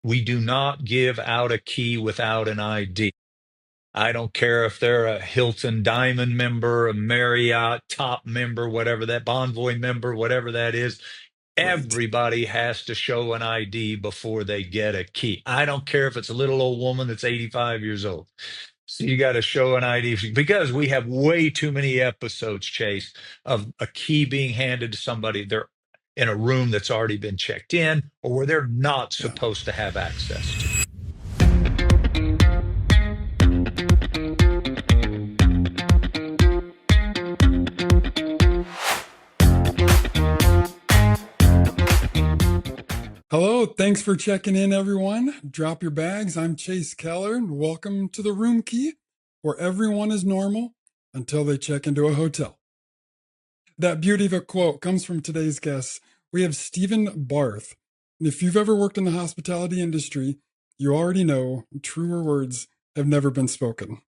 We do not give out a key without an ID. I don't care if they're a Hilton Diamond member, a Marriott top member, whatever that Bonvoy member, whatever that is. Right. Everybody has to show an ID before they get a key. I don't care if it's a little old woman that's 85 years old. So you got to show an ID because we have way too many episodes, Chase, of a key being handed to somebody. They're in a room that's already been checked in or where they're not Yeah. supposed to have access to. Hello. Thanks for checking in, everyone. Drop your bags. I'm Chase Keller, and welcome to the Room Key, where everyone is normal until they check into a hotel. That beauty of a quote comes from today's guest. We have Stephen Barth. And if you've ever worked in the hospitality industry, you already know truer words have never been spoken.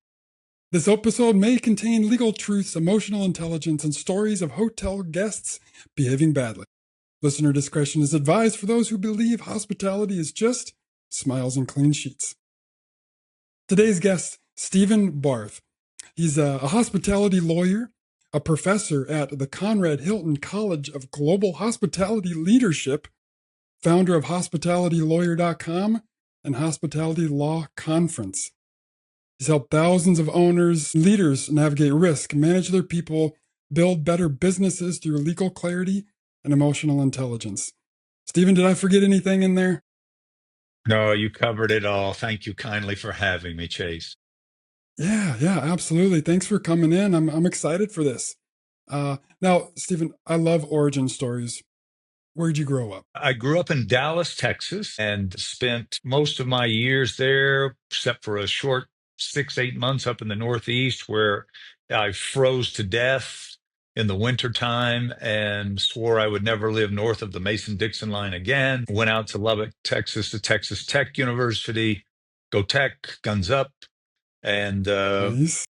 This episode may contain legal truths, emotional intelligence, and stories of hotel guests behaving badly. Listener discretion is advised for those who believe hospitality is just smiles and clean sheets. Today's guest, Stephen Barth. He's a hospitality lawyer, a professor at the Conrad Hilton College of Global Hospitality Leadership, founder of HospitalityLawyer.com and Hospitality Law Conference. He's helped thousands of owners, leaders navigate risk, manage their people, build better businesses through legal clarity and emotional intelligence. Stephen, did I forget anything in there? No, you covered it all. Thank you kindly for having me, Chase. Yeah, absolutely. Thanks for coming in. I'm excited for this. Now, Stephen, I love origin stories. Where'd you grow up? I grew up in Dallas, Texas, and spent most of my years there, except for a short 6, 8 months up in the Northeast where I froze to death in the wintertime and swore I would never live north of the Mason-Dixon line again. Went out to Lubbock, Texas, to Texas Tech University. Go Tech, guns up, and Nice.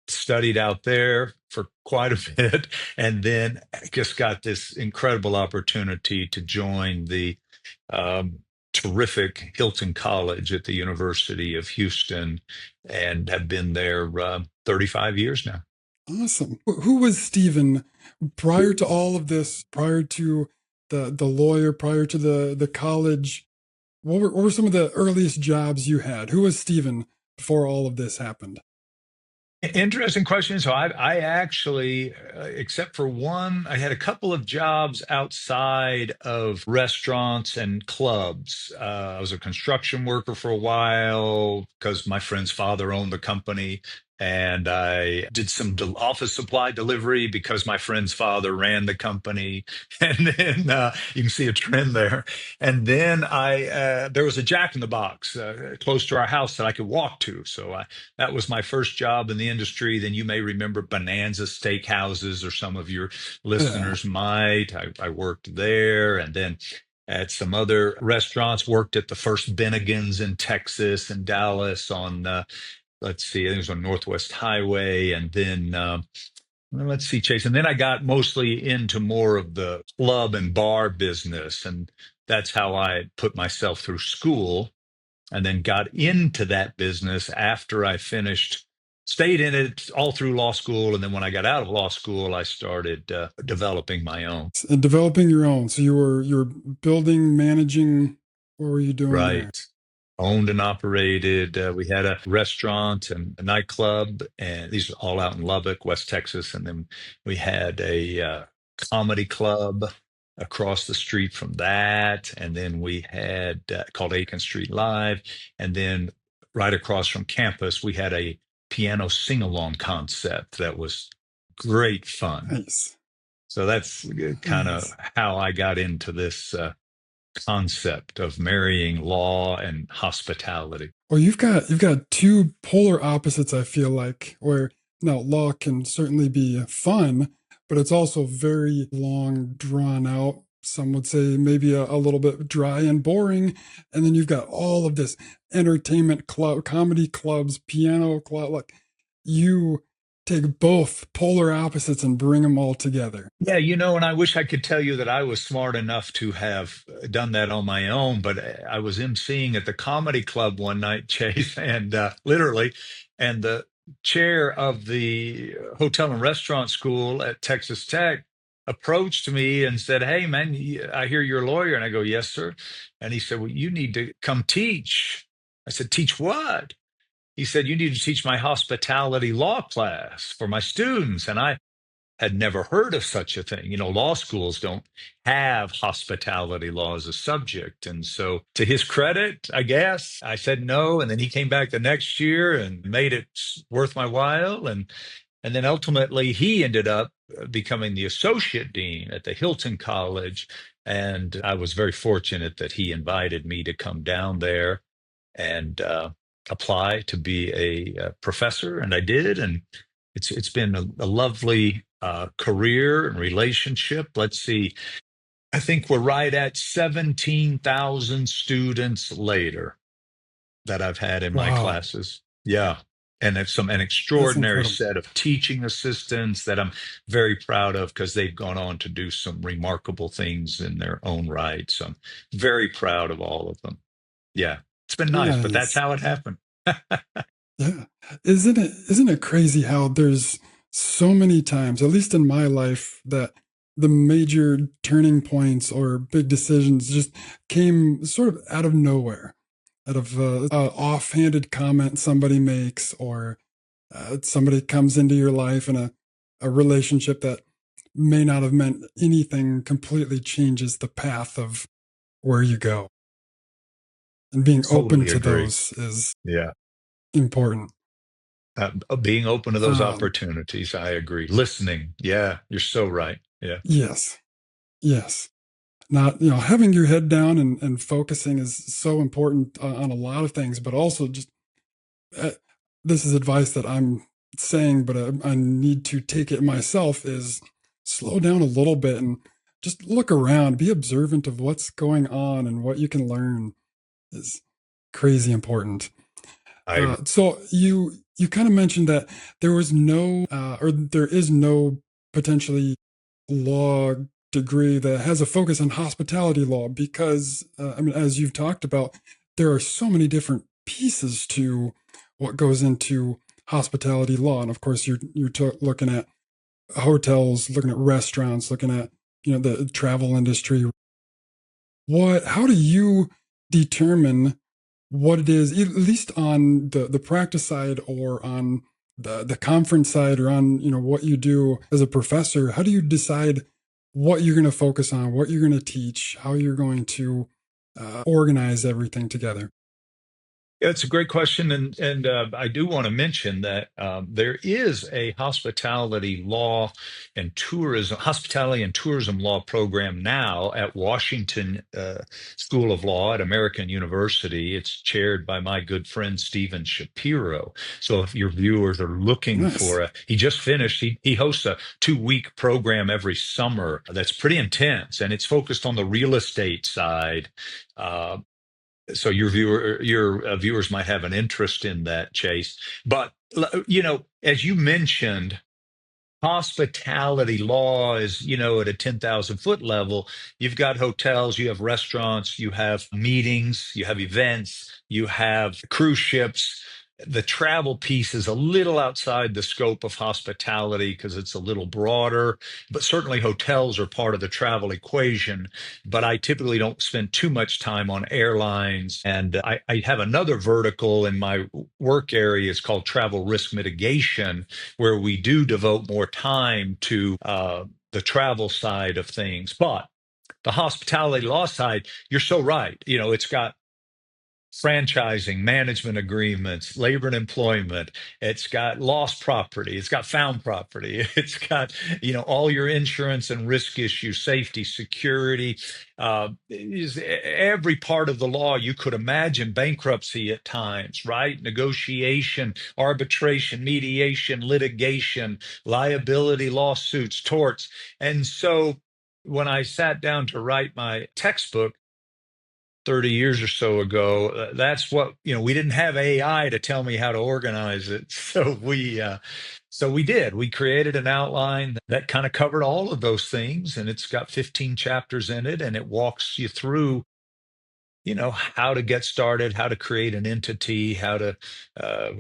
studied out there for quite a bit, and then just got this incredible opportunity to join the terrific Hilton College at the University of Houston, and have been there 35 years now. Awesome. Who was Stephen prior to all of this, prior to the lawyer, prior to the college? What were some of the earliest jobs you had? Who was Stephen before all of this happened? Interesting question. So I actually, except for one, I had a couple of jobs outside of restaurants and clubs. I was a construction worker for a while because my friend's father owned the company. And I did some office supply delivery because my friend's father ran the company. And then you can see a trend there. And then there was a Jack in the Box close to our house that I could walk to. So that was my first job in the industry. Then you may remember Bonanza Steakhouses, or some of your Yeah. listeners might. I worked there, and then at some other restaurants. Worked at the first Bennigan's in Texas and Dallas on, let's see, I think it was on Northwest Highway, and then. Well, let's see, Chase. And then I got mostly into more of the club and bar business. And that's how I put myself through school, and then got into that business after I finished, stayed in it all through law school. And then when I got out of law school, I started developing my own. And developing your own. So you were building, managing. What were you doing there? Right. Owned and operated. We had a restaurant and a nightclub, and these are all out in Lubbock, West Texas. And then we had a comedy club across the street from that. And then we had called Aiken Street Live. And then right across from campus, we had a piano sing along concept that was great fun. Nice. So that's kind of Nice. how I got into this concept of marrying law and hospitality. Well, you've got two polar opposites, I feel like, where now law can certainly be fun, but it's also very long, drawn out. Some would say maybe a little bit dry and boring. And then you've got all of this entertainment club, comedy clubs, piano club. Like you take both polar opposites and bring them all together. Yeah, and I wish I could tell you that I was smart enough to have done that on my own, but I was emceeing at the comedy club one night, Chase, and literally, and the chair of the hotel and restaurant school at Texas Tech approached me and said, "Hey, man, I hear you're a lawyer." And I go, "Yes, sir." And he said, "Well, you need to come teach." I said, "Teach what?" He said, "You need to teach my hospitality law class for my students." And I had never heard of such a thing. Law schools don't have hospitality law as a subject. And so, to his credit, I guess, I said no. And then he came back the next year and made it worth my while. And then ultimately, he ended up becoming the associate dean at the Hilton College. And I was very fortunate that he invited me to come down there and apply to be a professor, and I did, and it's been a lovely career and relationship. Let's see, I think we're right at 17,000 students later that I've had in my Wow, classes. Yeah. And it's an that's extraordinary incredible. set of teaching assistants that I'm very proud of because they've gone on to do some remarkable things in their own right. So I'm very proud of all of them. Yeah, it's been nice, but that's Nice. how it happened. Yeah. Isn't it crazy how there's so many times, at least in my life, that the major turning points or big decisions just came sort of out of nowhere, out of a offhanded comment somebody makes, or somebody comes into your life in a relationship that may not have meant anything completely changes the path of where you go. And being open Totally to agree. those is Yeah. important. Being open to those Um, opportunities, I agree. Listening. Yeah, you're so right. Yeah. yes, yes. Not, having your head down and focusing is so important on a lot of things, but also just uh, this is advice that I'm saying, but I need to take it myself is slow down a little bit and just look around, be observant of what's going on and what you can learn is crazy important. I agree. So you kind of mentioned that there was no or there is no potentially law degree that has a focus on hospitality law because I mean, as you've talked about, there are so many different pieces to what goes into hospitality law, and of course you're looking at hotels, looking at restaurants, looking at the travel industry. How do you determine what it is, at least on the practice side or on the conference side or on what you do as a professor? How do you decide what you're going to focus on, what you're going to teach, how you're going to organize everything together? Yeah, it's a great question, and I do want to mention that there is a hospitality and tourism law program now at Washington School of Law at American University. It's chaired by my good friend Stephen Shapiro. So if your viewers are looking Nice. for he just finished. He hosts a 2-week program every summer that's pretty intense, and it's focused on the real estate side. Uh, so your viewers might have an interest in that, Chase. But as you mentioned, hospitality law is, at a 10,000-foot level. You've got hotels, you have restaurants, you have meetings, you have events, you have cruise ships. The travel piece is a little outside the scope of hospitality because it's a little broader, but certainly hotels are part of the travel equation. But I typically don't spend too much time on airlines. And I have another vertical in my work area. It's called travel risk mitigation, where we do devote more time to the travel side of things. But the hospitality law side, you're so right. It's got franchising, management agreements, labor and employment. It's got lost property. It's got found property. It's got, all your insurance and risk issues, safety, security, is every part of the law you could imagine, bankruptcy at times, right? Negotiation, arbitration, mediation, litigation, liability, lawsuits, torts. And so when I sat down to write my textbook, 30 years or so ago. That's what, we didn't have AI to tell me how to organize it. So we did. We created an outline that kind of covered all of those things, and it's got 15 chapters in it, and it walks you through how to get started, how to create an entity, how to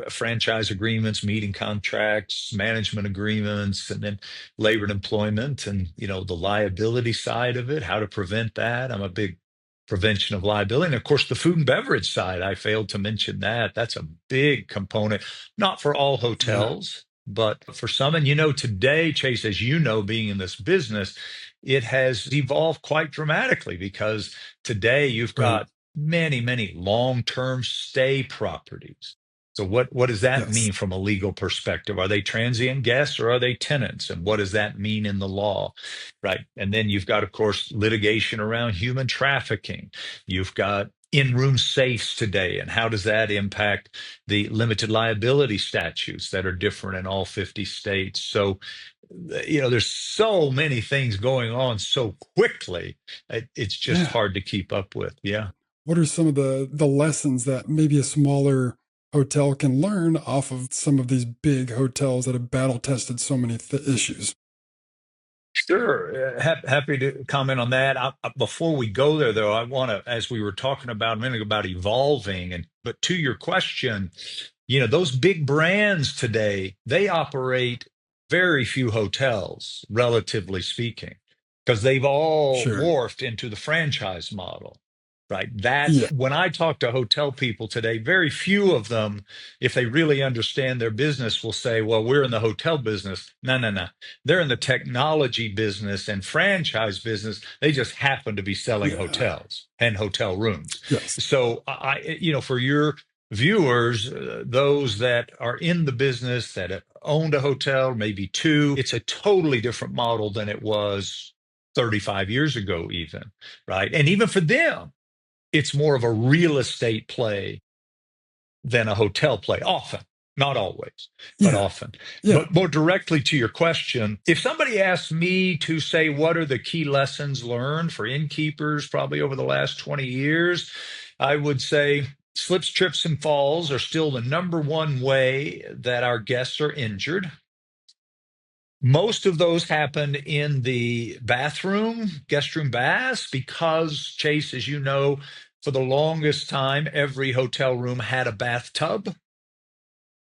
franchise agreements, meeting contracts, management agreements, and then labor and employment, and the liability side of it, how to prevent that. I'm a big prevention of liability, and of course the food and beverage side. I failed to mention that. That's a big component, not for all Yeah. hotels, but for some. And today, Chase, as you know, being in this business, it has evolved quite dramatically because today you've Right. got many, many long-term stay properties. So what does that Yes. mean from a legal perspective? Are they transient guests or are they tenants? And what does that mean in the law? Right. And then you've got, of course, litigation around human trafficking. You've got in-room safes today, and how does that impact the limited liability statutes that are different in all 50 states? So, there's so many things going on so quickly. It's just Yeah. hard to keep up with. Yeah. What are some of the lessons that maybe a smaller hotel can learn off of some of these big hotels that have battle tested so many issues? Sure. Happy to comment on that. Before we go there, though, I want to, as we were talking about a minute ago about evolving, but to your question, those big brands today, they operate very few hotels, relatively speaking, because they've all Sure. morphed into the franchise model. Right. That's Yeah. when I talk to hotel people today, very few of them, if they really understand their business, will say, well, we're in the hotel business. No, no, no. They're in the technology business and franchise business. They just happen to be selling Yeah. hotels and hotel rooms. Yes. So for your viewers, those that are in the business that have owned a hotel, maybe two, it's a totally different model than it was 35 years ago, even. Right. And even for them, it's more of a real estate play than a hotel play, often, not always, but Yeah. often. Yeah. But more directly to your question, if somebody asks me to say what are the key lessons learned for innkeepers probably over the last 20 years, I would say slips, trips, and falls are still the number one way that our guests are injured. Most of those happen in the bathroom, guest room baths, because, Chase, as you know, for the longest time, every hotel room had a bathtub,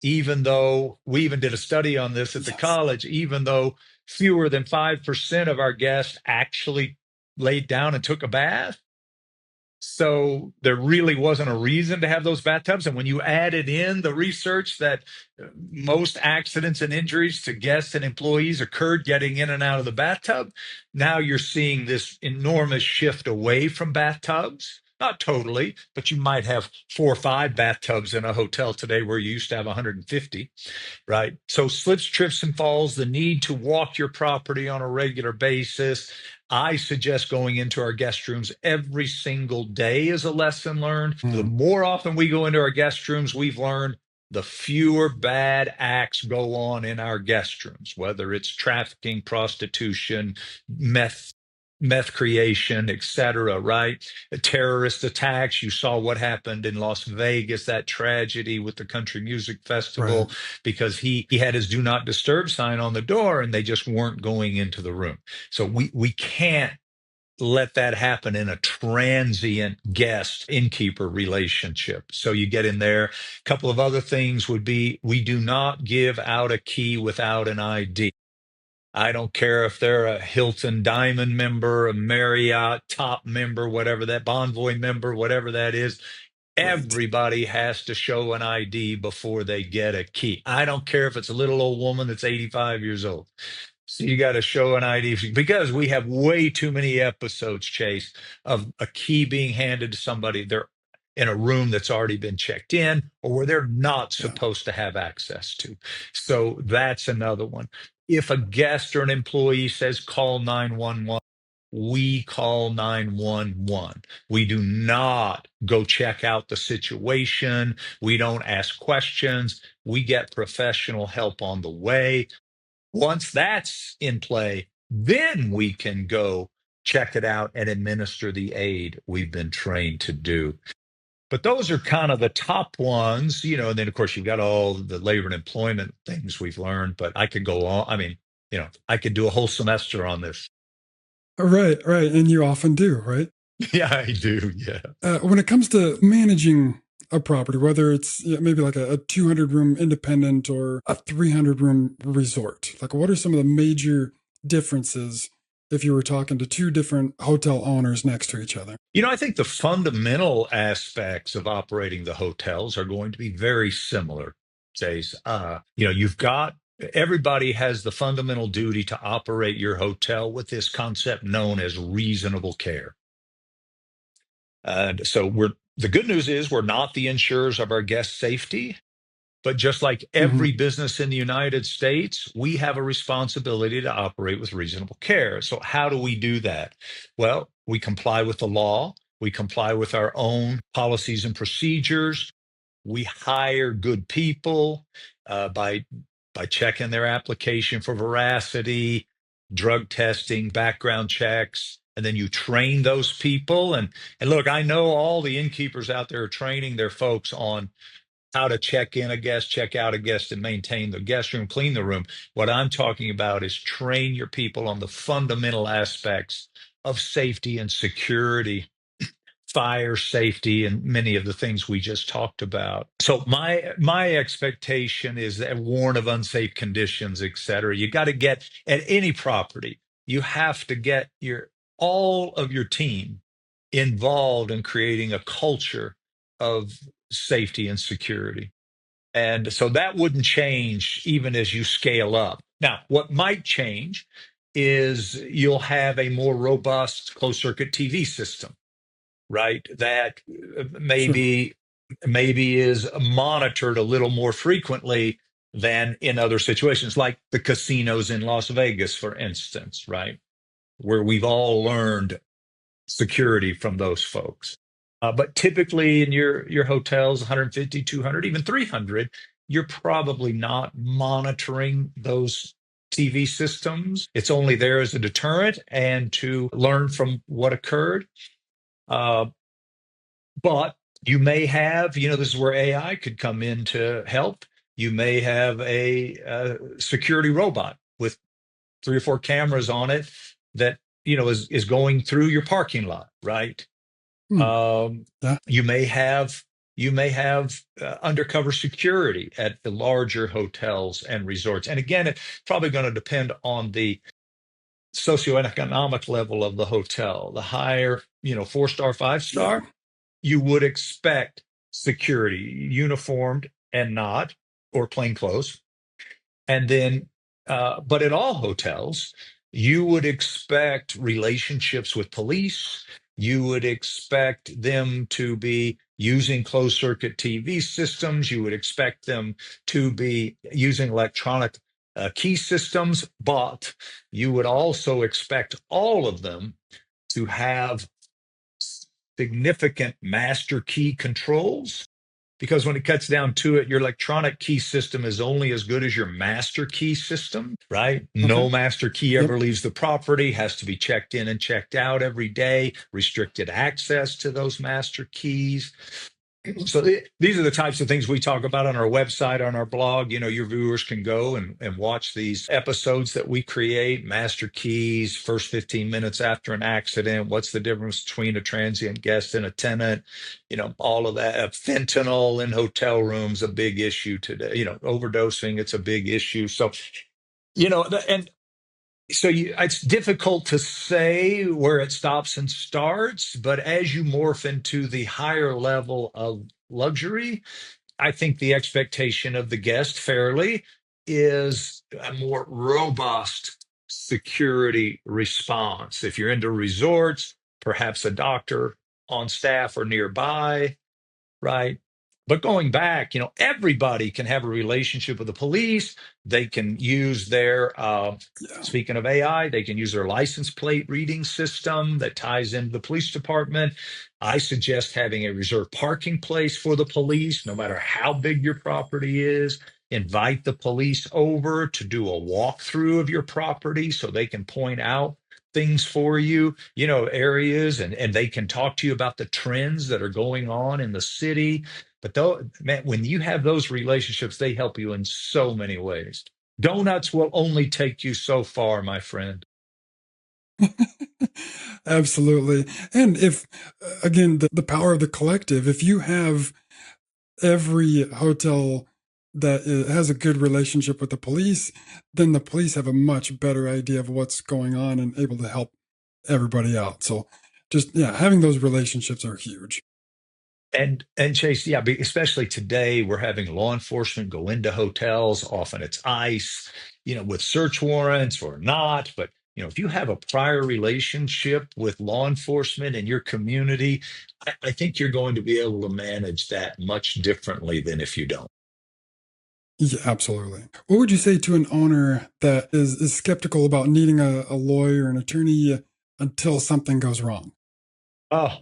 even though we even did a study on this at the Yes. college, even though fewer than 5% of our guests actually laid down and took a bath. So there really wasn't a reason to have those bathtubs. And when you added in the research that most accidents and injuries to guests and employees occurred getting in and out of the bathtub, now you're seeing this enormous shift away from bathtubs. Not totally, but you might have 4 or 5 bathtubs in a hotel today where you used to have 150, right? So slips, trips, and falls, the need to walk your property on a regular basis. I suggest going into our guest rooms every single day is a lesson learned. The Mm. more often we go into our guest rooms, we've learned the fewer bad acts go on in our guest rooms, whether it's trafficking, prostitution, meth creation, etc. Right? Terrorist attacks. You saw what happened in Las Vegas, that tragedy with the country music Right. festival, because he had his do not disturb sign on the door and they just weren't going into the room. So we can't let that happen in a transient guest innkeeper relationship. So you get in there. A couple of other things would be we do not give out a key without an ID. I don't care if they're a Hilton Diamond member, a Marriott top member, whatever that Bonvoy member, whatever that is. Right. Everybody has to show an ID before they get a key. I don't care if it's a little old woman that's 85 years old. So you got to show an ID because we have way too many episodes, Chase, of a key being handed to somebody. They're in a room that's already been checked in or where they're not Yeah. supposed to have access to. So that's another one. If a guest or an employee says call 911, we call 911. We do not go check out the situation. We don't ask questions. We get professional help on the way. Once that's in play, then we can go check it out, and administer the aid we've been trained to do. But those are kind of the top ones, and then of course you've got all the labor and employment things we've learned, but I could go on. I mean, I could do a whole semester on this. Right, right. And you often do, right? Yeah, I do. Yeah. When it comes to managing a property, whether it's maybe like a 200 room independent or a 300 room resort, like what are some of the major differences if you were talking to two different hotel owners next to each other? I think the fundamental aspects of operating the hotels are going to be very similar, Chase. You've got everybody has the fundamental duty to operate your hotel with this concept known as reasonable care. And so the good news is we're not the insurers of our guest safety, but just like Hmm. every business in the United States, we have a responsibility to operate with reasonable care. So how do we do that? Well, we comply with the law. We comply with our own policies and procedures. We hire good people by checking their application for veracity, drug testing, background checks, and then you train those people. And look, I know all the innkeepers out there are training their folks on how to check in a guest, check out a guest, and maintain the guest room, clean the room. What I'm talking about is train your people on the fundamental aspects of safety and security, fire safety, and many of the things we just talked about. So my expectation is that warn of unsafe conditions, et cetera. You got to get at any property, you have to get your all of your team involved in creating a culture of safety and security. And so that wouldn't change even as you scale up. Now, what might change is you'll have a more robust closed circuit TV system, right? That Sure. maybe is monitored a little more frequently than in other situations, like the casinos in Las Vegas, for instance, right? Where we've all learned security from those folks. But typically in your hotels, 150, 200, even 300, you're probably not monitoring those TV systems. It's only there as a deterrent and to learn from what occurred. Uh, but you may have, this is where AI could come in to help. You may have a, security robot with three or four cameras on it that is going through your parking lot, right? Hmm. Um, Yeah. you may have undercover security at the larger hotels and resorts. And again, it's probably going to depend on the socioeconomic level of the hotel. The higher, 4-star, five Yeah. star, you would expect security, uniformed and not, or plain clothes. And then, but at all hotels, you would expect relationships with police. You would expect them to be using closed circuit TV systems. You would expect them to be using electronic key systems, but you would also expect all of them to have significant master key controls because when it cuts down to it, your electronic key system is only as good as your master key system, right? Okay. No master key Yep. ever leaves the property, has to be checked in and checked out every day, restricted access to those master keys. So these are the types of things we talk about on our website, on our blog. Your viewers can go and watch these episodes that we create, master keys, first 15 minutes after an accident. What's the difference between a transient guest and a tenant? All of that. Fentanyl in hotel rooms, a big issue today. Overdosing, it's a big issue. So, and so it's difficult to say where it stops and starts, but as you morph into the higher level of luxury, I think the expectation of the guest fairly is a more robust security response. If you're into resorts, perhaps a doctor on staff or nearby, right? But going back, everybody can have a relationship with the police. They can use their, Yeah. speaking of AI, they can use their license plate reading system that ties into the police department. I suggest having a reserved parking place for the police, no matter how big your property is. Invite the police over to do a walkthrough of your property so they can point out things for you, you know, areas, and they can talk to you about the trends that are going on in the city. But though, man, when you have those relationships, they help you in so many ways. Donuts will only take you so far, my friend. Absolutely. And if, again, the power of the collective, if you have every hotel that has a good relationship with the police, then the police have a much better idea of what's going on and able to help everybody out. So just, yeah, having those relationships are huge. And Chase, yeah, especially today, we're having law enforcement go into hotels. Often it's ICE, you know, with search warrants or not. But you know, if you have a prior relationship with law enforcement in your community, I think you're going to be able to manage that much differently than if you don't. Yeah, absolutely. What would you say to an owner that is skeptical about needing a lawyer, an attorney until something goes wrong? Oh,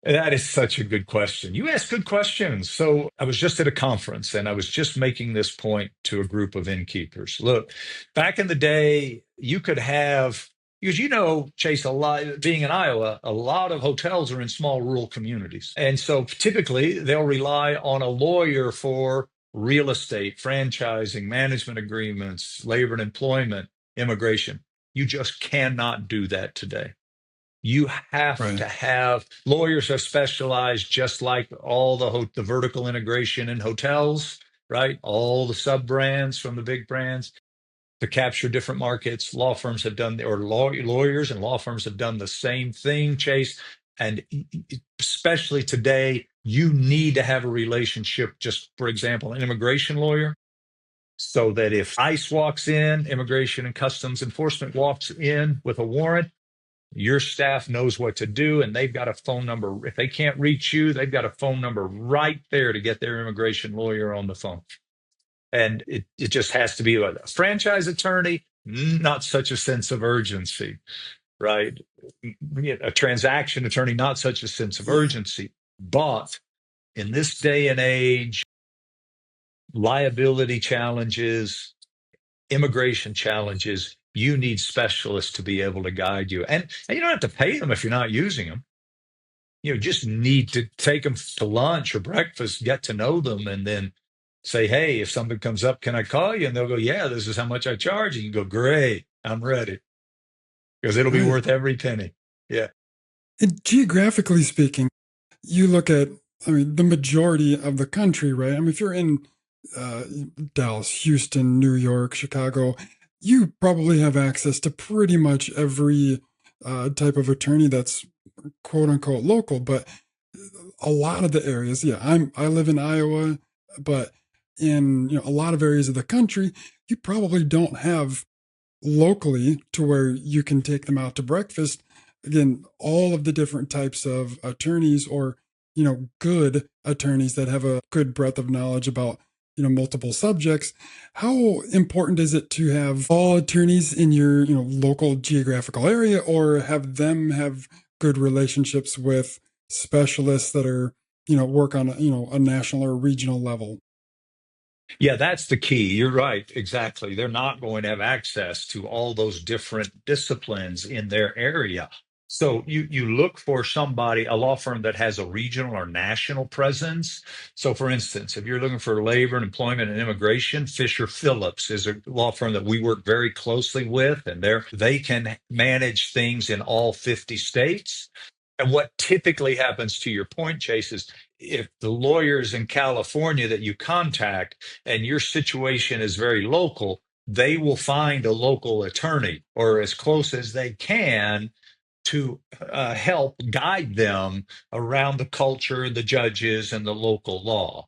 that is such a good question. You ask good questions. So I was just at a conference and I was just making this point to a group of innkeepers. Look, back in the day, you could have, because you know, Chase, a lot, being in Iowa, a lot of hotels are in small rural communities. And so typically they'll rely on a lawyer for real estate, franchising, management agreements, labor and employment, immigration. You just cannot do that today. You have Right. to have lawyers are specialized, just like all the vertical integration in hotels, right? All the sub brands from the big brands to capture different markets. Law firms have done, or lawyers and law firms have done the same thing, Chase. And especially today, you need to have a relationship. Just for example, an immigration lawyer, so that if ICE walks in, Immigration and Customs Enforcement walks in with a warrant, your staff knows what to do, and they've got a phone number. If they can't reach you, they've got a phone number right there to get their immigration lawyer on the phone. And it just has to be a franchise attorney, not such a sense of urgency, right? A transaction attorney, not such a sense of Yeah. urgency. But in this day and age, liability challenges, immigration challenges, you need specialists to be able to guide you. And you don't have to pay them if you're not using them. You know, just need to take them to lunch or breakfast, get to know them, and then say, hey, if something comes up, can I call you? And they'll go, yeah, this is how much I charge. And you go, great, I'm ready because it'll be Right. worth every penny. Yeah. And geographically speaking, you look at, I mean, the majority of the country, right? I mean, if you're in uh, Dallas, Houston, New York, Chicago, you probably have access to pretty much every type of attorney that's quote unquote local. But a lot of the areas, yeah, I live in Iowa, but in a lot of areas of the country, you probably don't have locally to where you can take them out to breakfast. Again, all of the different types of attorneys or, good attorneys that have a good breadth of knowledge about, multiple subjects. How important is it to have all attorneys in your, local geographical area or have them have good relationships with specialists that are, work on, a national or regional level? Yeah, that's the key. You're right. Exactly. They're not going to have access to all those different disciplines in their area. So you look for somebody, a law firm that has a regional or national presence. So for instance, if you're looking for labor and employment and immigration, Fisher Phillips is a law firm that we work very closely with, and they can manage things in all 50 states. And what typically happens, to your point, Chase, is if the lawyers in California that you contact and your situation is very local, they will find a local attorney or as close as they can to help guide them around the culture, the judges, and the local law.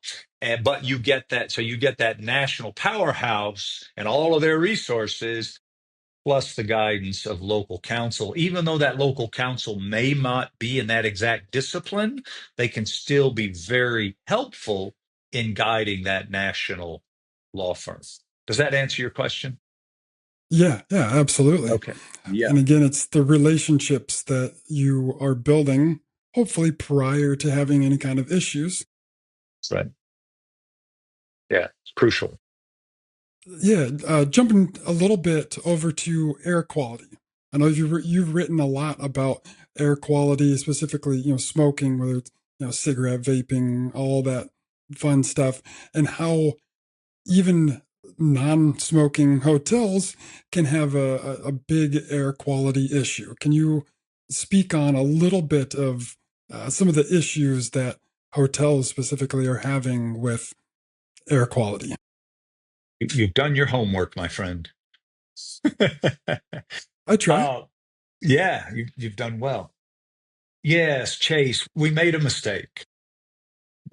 But you get that, so you get that national powerhouse and all of their resources, plus the guidance of local counsel. Even though that local counsel may not be in that exact discipline, they can still be very helpful in guiding that national law firm. Does that answer your question? Yeah, yeah, absolutely. Okay. Yeah. And again, it's the relationships that you are building, hopefully prior to having any kind of issues. Right. Yeah. It's crucial. Yeah, jumping a little bit over to air quality. I know you've written a lot about air quality, specifically, smoking, whether it's, cigarette vaping, all that fun stuff, and how even non-smoking hotels can have a big air quality issue. Can you speak on a little bit of some of the issues that hotels specifically are having with air quality? You've done your homework, my friend. I try. uh, yeah, you've done well. Yes, Chase, we made a mistake.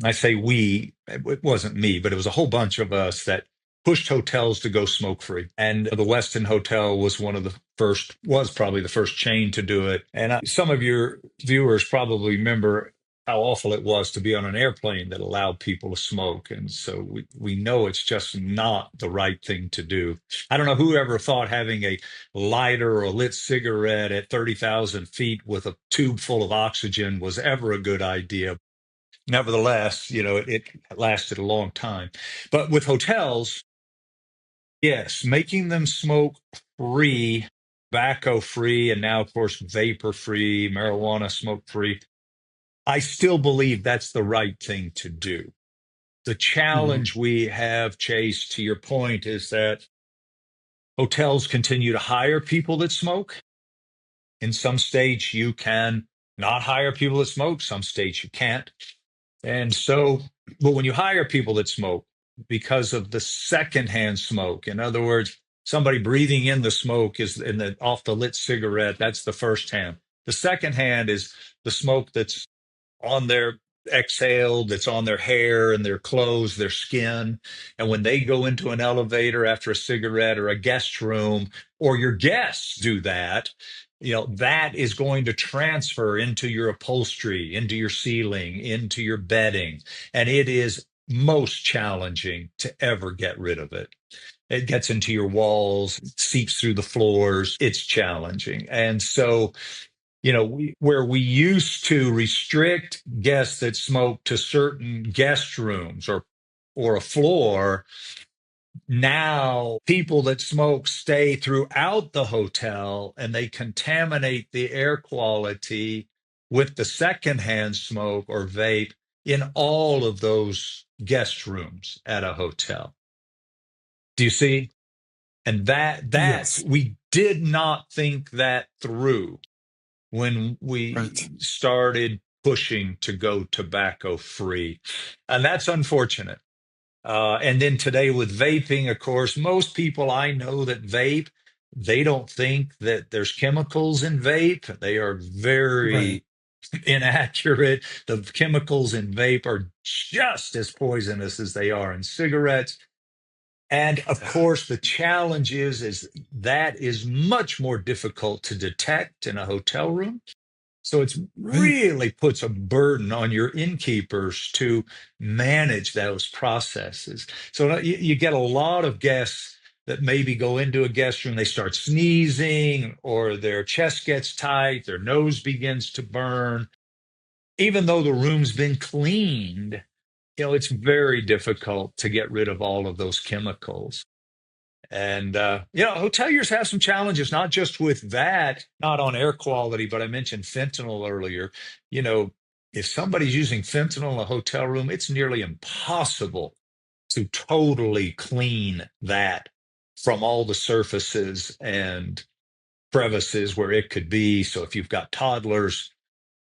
I say we, it wasn't me, but it was a whole bunch of us that pushed hotels to go smoke free. And the Westin Hotel was one of the first, was probably the first chain to do it. And some of your viewers probably remember how awful it was to be on an airplane that allowed people to smoke. And so we know it's just not the right thing to do. I don't know who ever thought having a lighter or a lit cigarette at 30,000 feet with a tube full of oxygen was ever a good idea. Nevertheless, it lasted a long time. But with hotels, yes, making them smoke free, tobacco free, and now, of course, vapor free, marijuana smoke free. I still believe that's the right thing to do. The Hmm. challenge we have, Chase, to your point, is that hotels continue to hire people that smoke. In some states, you can not hire people that smoke, some states you can't. And so, but when you hire people that smoke, because of the secondhand smoke, in other words, somebody breathing in the smoke is in the off the lit cigarette, that's the first hand. The second hand is the smoke that's on their exhale, that's on their hair and their clothes, their skin. And when they go into an elevator after a cigarette or a guest room, or your guests do that, that is going to transfer into your upholstery, into your ceiling, into your bedding. And it is most challenging to ever get rid of it. It gets into your walls, seeps through the floors. It's challenging. And so, where we used to restrict guests that smoke to certain guest rooms or a floor, now people that smoke stay throughout the hotel and they contaminate the air quality with the secondhand smoke or vape in all of those guest rooms at a hotel. Do you see? And that's Yes. we did not think that through when Right. we started pushing to go tobacco free. And that's unfortunate. And then today with vaping, of course, most people I know that vape, they don't think that there's chemicals in vape. They are Right. very inaccurate. The chemicals in vape are just as poisonous as they are in cigarettes. And of course, the challenge is that is much more difficult to detect in a hotel room. So it's Right. really puts a burden on your innkeepers to manage those processes. So you get a lot of guests that maybe go into a guest room, they start sneezing, or their chest gets tight, their nose begins to burn. Even though the room's been cleaned, it's very difficult to get rid of all of those chemicals. And hoteliers have some challenges, not just with that, not on air quality, but I mentioned fentanyl earlier. You know, if somebody's using fentanyl in a hotel room, it's nearly impossible to totally clean that from all the surfaces and crevices where it could be. So if you've got toddlers,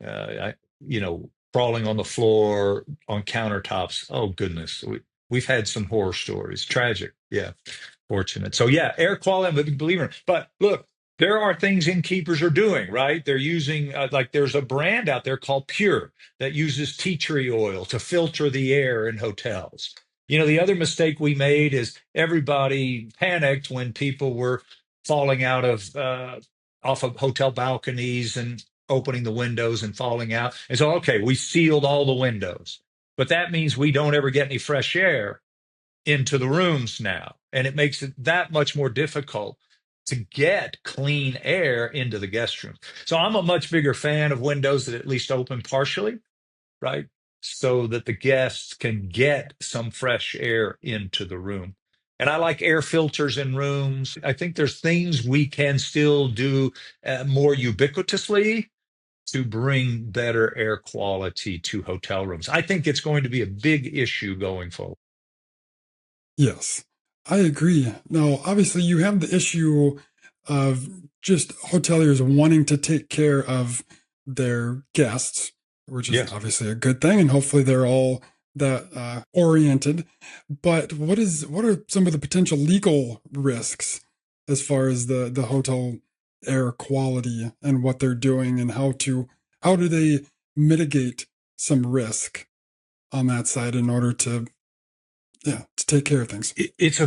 crawling on the floor, on countertops, oh goodness, we've had some horror stories. Tragic. Yeah, fortunate. So yeah, air quality, I'm a big believer. But look, there are things innkeepers are doing, right? They're using like there's a brand out there called Pure that uses tea tree oil to filter the air in hotels. The other mistake we made is everybody panicked when people were falling out of off of hotel balconies and opening the windows and falling out. And so, okay, we sealed all the windows, but that means we don't ever get any fresh air into the rooms now. And it makes it that much more difficult to get clean air into the guest room. So I'm a much bigger fan of windows that at least open partially, right? So that the guests can get some fresh air into the room. And I like air filters in rooms. I think there's things we can still do more ubiquitously to bring better air quality to hotel rooms. I think it's going to be a big issue going forward. Yes, I agree. Now, obviously, you have the issue of just hoteliers wanting to take care of their guests, which is Yes. obviously a good thing, and hopefully they're all that oriented. But what are some of the potential legal risks as far as the hotel air quality and what they're doing, and how do they mitigate some risk on that side in order to, yeah, to take care of things? It's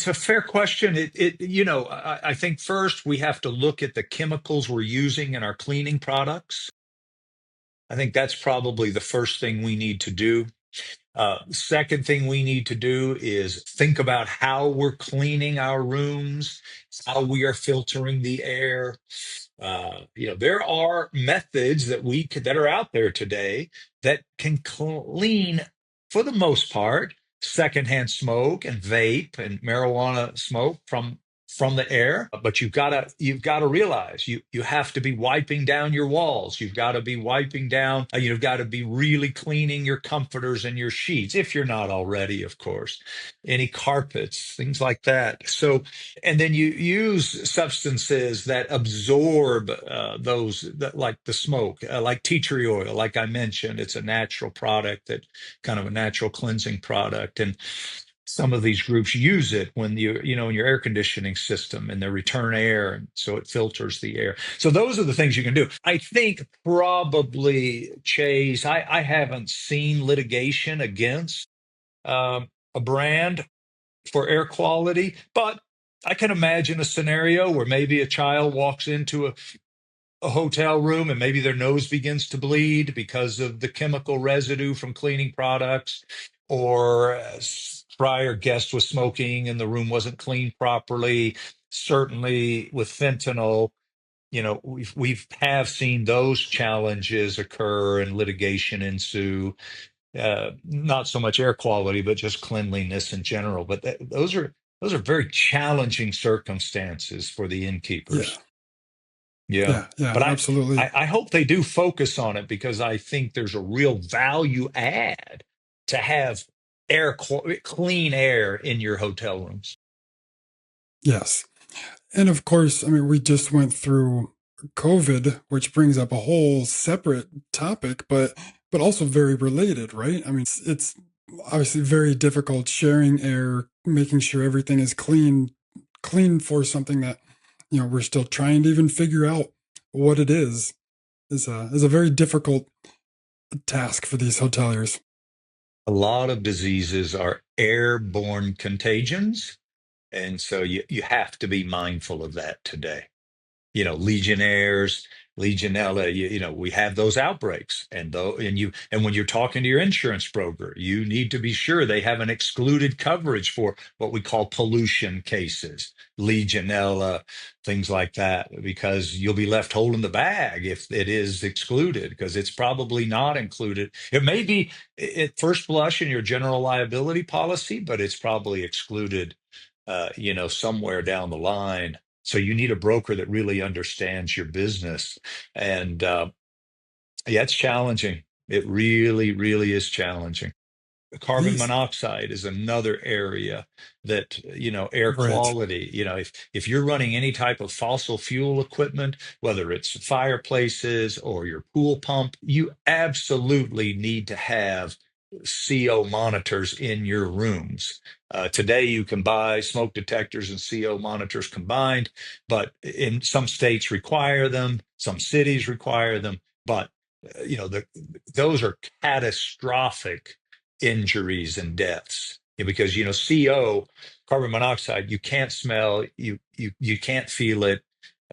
a fair question. I think first we have to look at the chemicals we're using in our cleaning products. I think that's probably the first thing we need to do. Second thing we need to do is think about how we're cleaning our rooms, how we are filtering the air. There are methods that are out there today that can clean, for the most part, secondhand smoke and vape and marijuana smoke from the air. But you've got to realize you have to be wiping down your walls. You've got to be wiping down. You've got to be really cleaning your comforters and your sheets if you're not already, of course. Any carpets, things like that. So and then you use substances that absorb like the smoke, like tea tree oil, like I mentioned. It's a natural product, that kind of a natural cleansing product. And some of these groups use it when in your air conditioning system, and they return air, and so it filters the air. So those are the things you can do. I think probably, Chase, I haven't seen litigation against a brand for air quality. But I can imagine a scenario where maybe a child walks into a hotel room and maybe their nose begins to bleed because of the chemical residue from cleaning products, or prior guest was smoking and the room wasn't cleaned properly. Certainly with fentanyl, we've have seen those challenges occur and litigation ensue. Not so much air quality, but just cleanliness in general. But those are very challenging circumstances for the Yeah, innkeepers. Yeah, yeah, yeah, but I, absolutely. I I hope they do focus on it, because I think there's a real value add to have clean air in your hotel rooms. Yes. And of course, I mean, we just went through COVID, which brings up a whole separate topic, but also very related, right? I mean, it's obviously very difficult sharing air, making sure everything is clean for something that, we're still trying to even figure out what it is a very difficult task for these hoteliers. A lot of diseases are airborne contagions, and so you have to be mindful of that today. Legionnaires, Legionella, we have those outbreaks. And when you're talking to your insurance broker, you need to be sure they have an excluded coverage for what we call pollution cases, Legionella, things like that, because you'll be left holding the bag if it is excluded, because it's probably not included. It may be at first blush in your general liability policy, but it's probably excluded, somewhere down the line. So you need a broker that really understands your business. And yeah, it's challenging. It really, really is challenging. Carbon Yes. monoxide is another area that, air Right. quality, if you're running any type of fossil fuel equipment, whether it's fireplaces or your pool pump, you absolutely need to have CO monitors in your rooms. Today, you can buy smoke detectors and CO monitors combined, but in some states require them, some cities require them. But those are catastrophic injuries and deaths. Because CO, carbon monoxide, you can't smell, you can't feel it,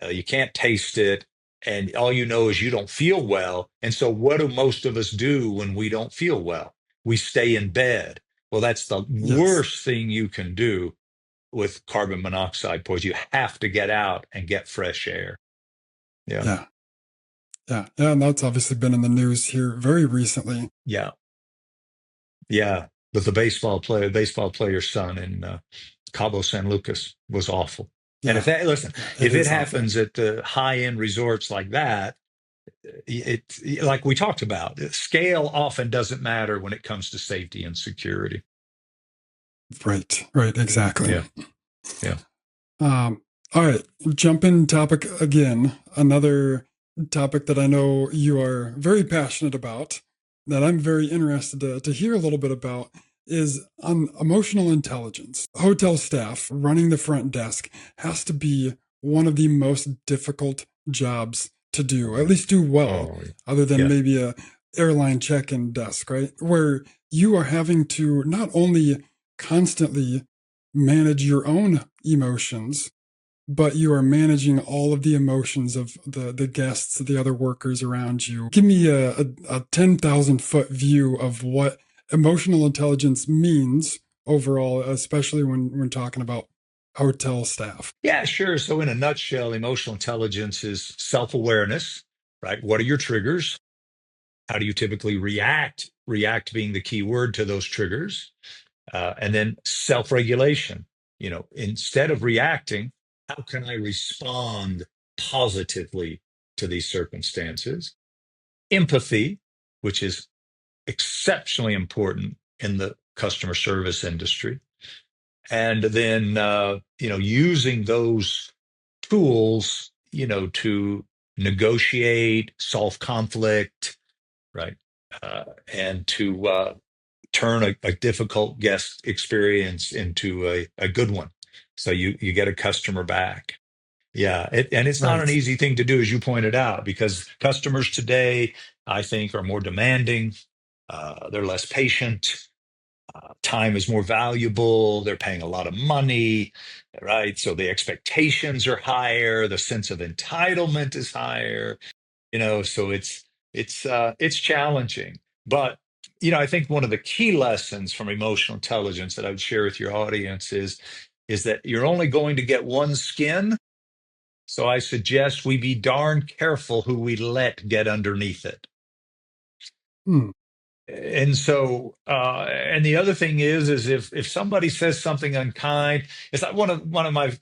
you can't taste it, and all you know is you don't feel well. And so, what do most of us do when we don't feel well? We stay in bed. Well, that's the Yes. worst thing you can do with carbon monoxide poisoning. You have to get out and get fresh air. Yeah, Yeah. Yeah. Yeah. And that's obviously been in the news here very recently. yeah, yeah. But the baseball player's son in Cabo San Lucas was awful. And if Yeah, that, listen, yeah, it if it is awful. happens at the high end resorts like that, it like we talked about, scale often doesn't matter when it comes to safety and security. Right, right, exactly. Yeah, yeah. All right, jump in topic again. Another topic that I know you are very passionate about, that I'm very interested to hear a little bit about, is on emotional intelligence. Hotel staff running the front desk has to be one of the most difficult jobs to do, at least do well, Oh, other than yeah. maybe a airline check-in desk, right? Where you are having to not only constantly manage your own emotions, but you are managing all of the emotions of the guests, the other workers around you. Give me a 10,000 foot view of what emotional intelligence means overall, especially when talking about hotel staff. Yeah, sure. So, in a nutshell, emotional intelligence is self awareness, right? What are your triggers? How do you typically react? React being the key word to those triggers. And then self regulation. Instead of reacting, how can I respond positively to these circumstances? Empathy, which is exceptionally important in the customer service industry. And then, using those tools, to negotiate, solve conflict, right? And to turn a difficult guest experience into a good one. So you get a customer back. Yeah, and it's not an Right. easy thing to do, as you pointed out, because customers today, I think, are more demanding. They're less patient. Time is more valuable. They're paying a lot of money, right? So the expectations are higher. The sense of entitlement is higher. So it's challenging. But I think one of the key lessons from emotional intelligence that I would share with your audience is that you're only going to get one skin. So I suggest we be darn careful who we let get underneath it. Hmm. And so, and the other thing is if somebody says something unkind, it's like one of my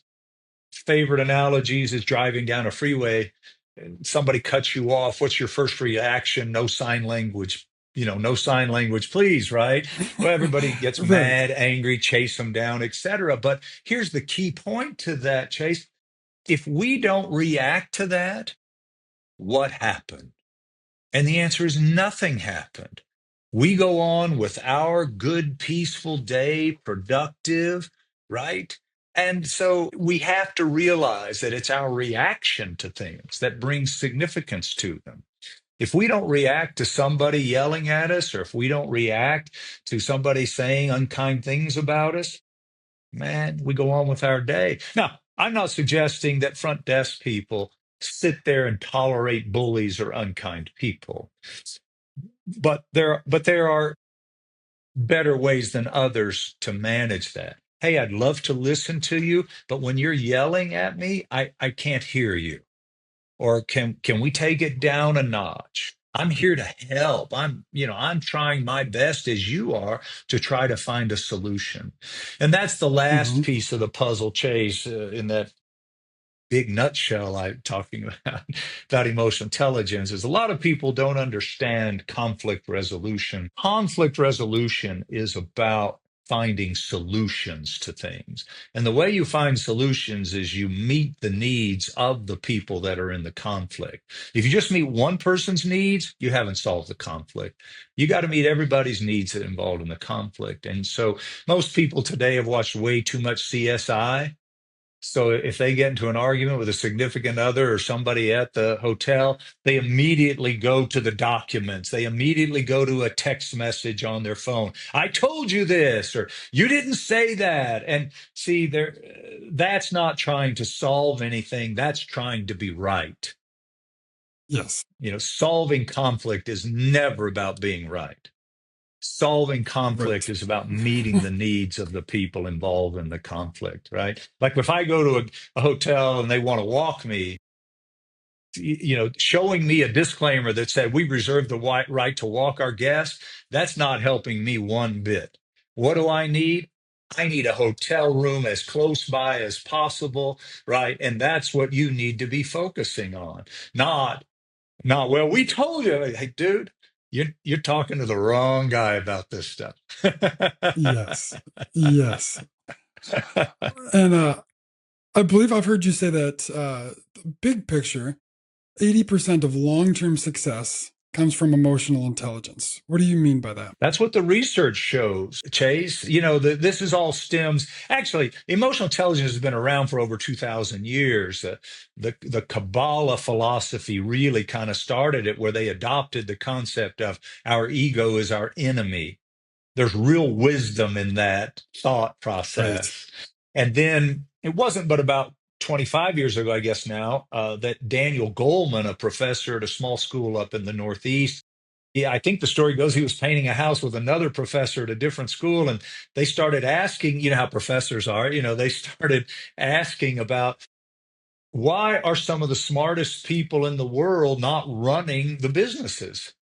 favorite analogies is driving down a freeway and somebody cuts you off. What's your first reaction? No sign language. No sign language, please, right? Well, everybody gets Right. mad, angry, chase them down, etc. But here's the key point to that, Chase. If we don't react to that, what happened? And the answer is nothing happened. We go on with our good, peaceful day, productive, right? And so we have to realize that it's our reaction to things that brings significance to them. If we don't react to somebody yelling at us, or if we don't react to somebody saying unkind things about us, man, we go on with our day. Now, I'm not suggesting that front desk people sit there and tolerate bullies or unkind people, but there are better ways than others to manage that. Hey, I'd love to listen to you, but when you're yelling at me, I can't hear you. Or can we take it down a notch? I'm here to help. I'm trying my best as you are to try to find a solution. And that's the last Hmm. piece of the puzzle, Chase, in that big nutshell I'm talking about emotional intelligence is a lot of people don't understand conflict resolution. Conflict resolution is about finding solutions to things. And the way you find solutions is you meet the needs of the people that are in the conflict. If you just meet one person's needs, you haven't solved the conflict. You got to meet everybody's needs that are involved in the conflict. And so most people today have watched way too much CSI. So if they get into an argument with a significant other or somebody at the hotel, they immediately go to the documents. They immediately go to a text message on their phone. I told you this, or you didn't say that. And see, that's not trying to solve anything. That's trying to be right. Yes. Solving conflict is never about being right. Solving conflict Right. is about meeting the needs of the people involved in the conflict, right? Like if I go to a hotel and they want to walk me, showing me a disclaimer that said we reserve the right to walk our guests, that's not helping me one bit. What do I need? I need a hotel room as close by as possible, right? And that's what you need to be focusing on. Not, well, we told you, hey, dude, you're talking to the wrong guy about this stuff. Yes. Yes. And I believe I've heard you say that big picture, 80% of long term success comes from emotional intelligence. What do you mean by that? That's what the research shows, Chase. This is all stems. Actually, emotional intelligence has been around for over 2,000 years. The Kabbalah philosophy really kind of started it, where they adopted the concept of our ego is our enemy. There's real wisdom in that thought Right. process. And then it wasn't but about 25 years ago, I guess now, that Daniel Goleman, a professor at a small school up in the Northeast, yeah, I think the story goes he was painting a house with another professor at a different school, and they started asking, how professors are, they started asking about why are some of the smartest people in the world not running the businesses?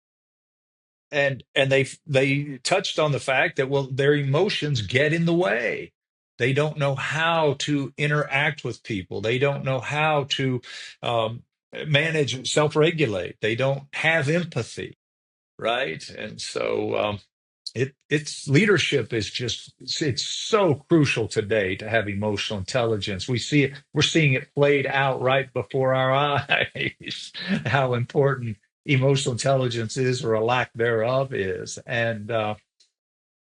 And they touched on the fact that, well, their emotions get in the way. They don't know how to interact with people. They don't know how to manage, self-regulate. They don't have empathy, right? And so it's leadership is just it's so crucial today to have emotional intelligence. We're seeing it played out right before our eyes, how important emotional intelligence is, or a lack thereof is.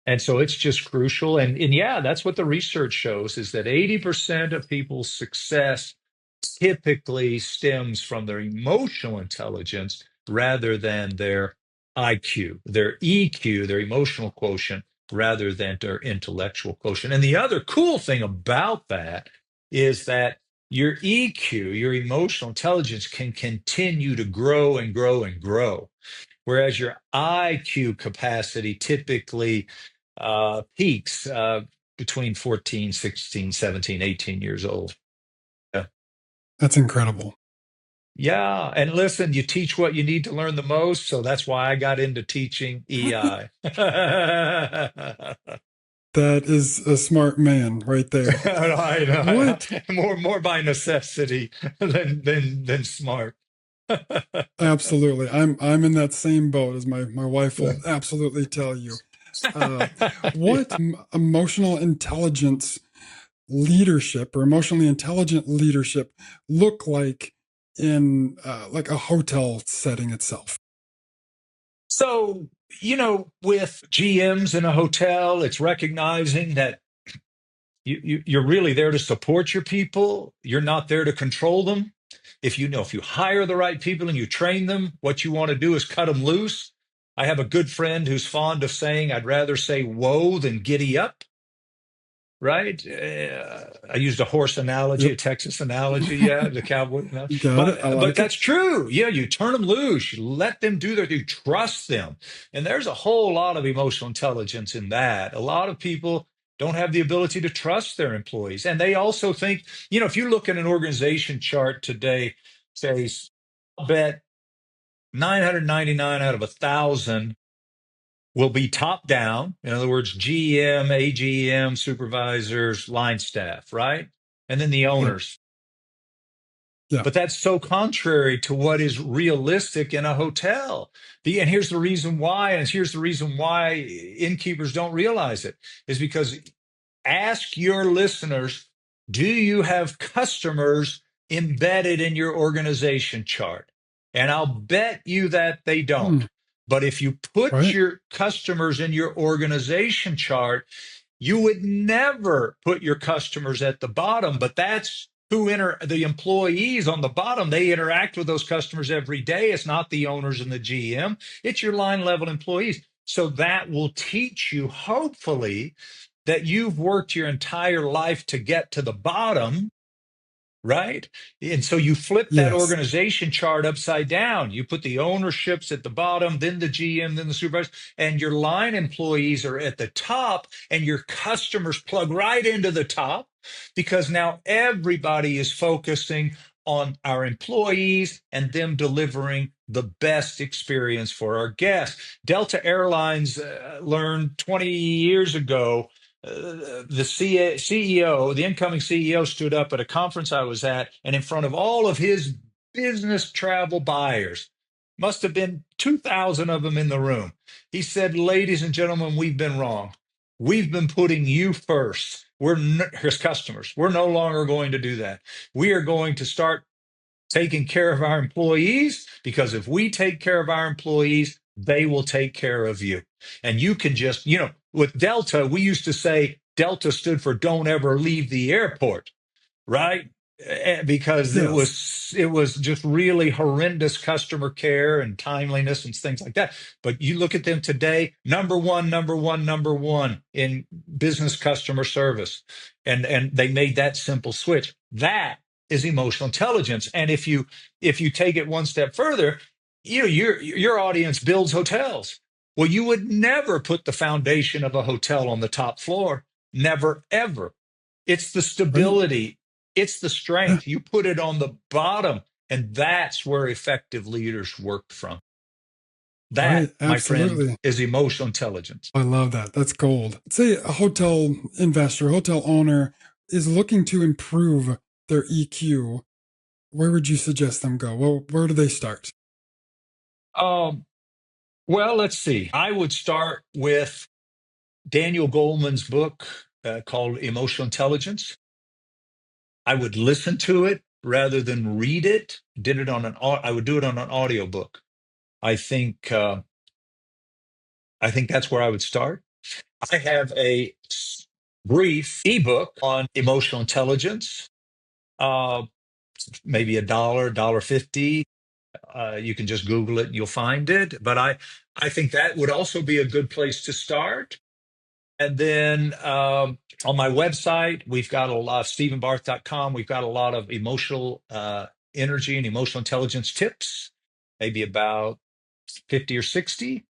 And so it's just crucial. And yeah, that's what the research shows, is that 80% of people's success typically stems from their emotional intelligence rather than their IQ, their EQ, their emotional quotient, rather than their intellectual quotient. And the other cool thing about that is that your EQ, your emotional intelligence, can continue to grow and grow and grow, whereas your IQ capacity typically peaks between 14, 16, 17, 18 years old. Yeah. That's incredible. Yeah. And listen, you teach what you need to learn the most. So that's why I got into teaching EI. That is a smart man right there. I know. What? More by necessity than smart. Absolutely. I'm in that same boat as my wife will absolutely tell you. Uh, what Yeah. emotional intelligence leadership or emotionally intelligent leadership look like in like a hotel setting itself? So, with GMs in a hotel, it's recognizing that you're really there to support your people. You're not there to control them. If you hire the right people and you train them, what you want to do is cut them loose. I have a good friend who's fond of saying, I'd rather say whoa than giddy up, right? I used a horse analogy, a Yep. Texas analogy, yeah, the cowboy. No. Got it. I But like it. that's true. Yeah, you turn them loose, you let them do their, you trust them, and there's a whole lot of emotional intelligence in that. A lot of people don't have the ability to trust their employees, and they also think, if you look at an organization chart today, say, I'll bet 999 out of 1,000 will be top down. In other words, GM, AGM, supervisors, line staff, right? And then the Yep. owners. Yeah. But that's so contrary to what is realistic in a hotel. And here's the reason why, and here's the reason why innkeepers don't realize it, is because ask your listeners, do you have customers embedded in your organization chart? And I'll bet you that they don't. Hmm. But if you put Right. your customers in your organization chart, you would never put your customers at the bottom, but that's who enter the employees on the bottom. They interact with those customers every day. It's not the owners and the GM, it's your line level employees. So that will teach you, hopefully, that you've worked your entire life to get to the bottom, right? And so you flip that Yes. organization chart upside down. You put the ownerships at the bottom, then the GM, then the supervisor, and your line employees are at the top, and your customers plug right into the top, because now everybody is focusing on our employees and them delivering the best experience for our guests. Delta Airlines learned 20 years ago. The CEO, the incoming CEO, stood up at a conference I was at, and in front of all of his business travel buyers, must have been 2,000 of them in the room. He said, "Ladies and gentlemen, we've been wrong. We've been putting you first. Here's customers. We're no longer going to do that. We are going to start taking care of our employees, because if we take care of our employees, they will take care of you. And you can just, with Delta, we used to say Delta stood for don't ever leave the airport, right? Because Yes. it was just really horrendous customer care and timeliness and things like that. But you look at them today, number one, number one, number one in business customer service, and they made that simple switch. That is emotional intelligence. And if you take it one step further, your audience builds hotels. Well, you would never put the foundation of a hotel on the top floor. Never, ever. It's the Right. stability, it's the Yeah. strength. You put it on the bottom, and that's where effective leaders work from. That, Right. my friend, Absolutely. is emotional intelligence. I love that. That's gold. Say a hotel investor, hotel owner is looking to improve their EQ. Where would you suggest them go? Well, where do they start? Um, well, let's see. I would start with Daniel Goleman's book called Emotional Intelligence. I would listen to it rather than read it. I would do it on an audiobook. I think I think that's where I would start. I have a brief ebook on emotional intelligence, uh, maybe $1, $1.50. You can just Google it and you'll find it. But I think that would also be a good place to start. And then on my website, we've got a lot of stephenbarth.com. We've got a lot of emotional energy and emotional intelligence tips, maybe about 50 or 60,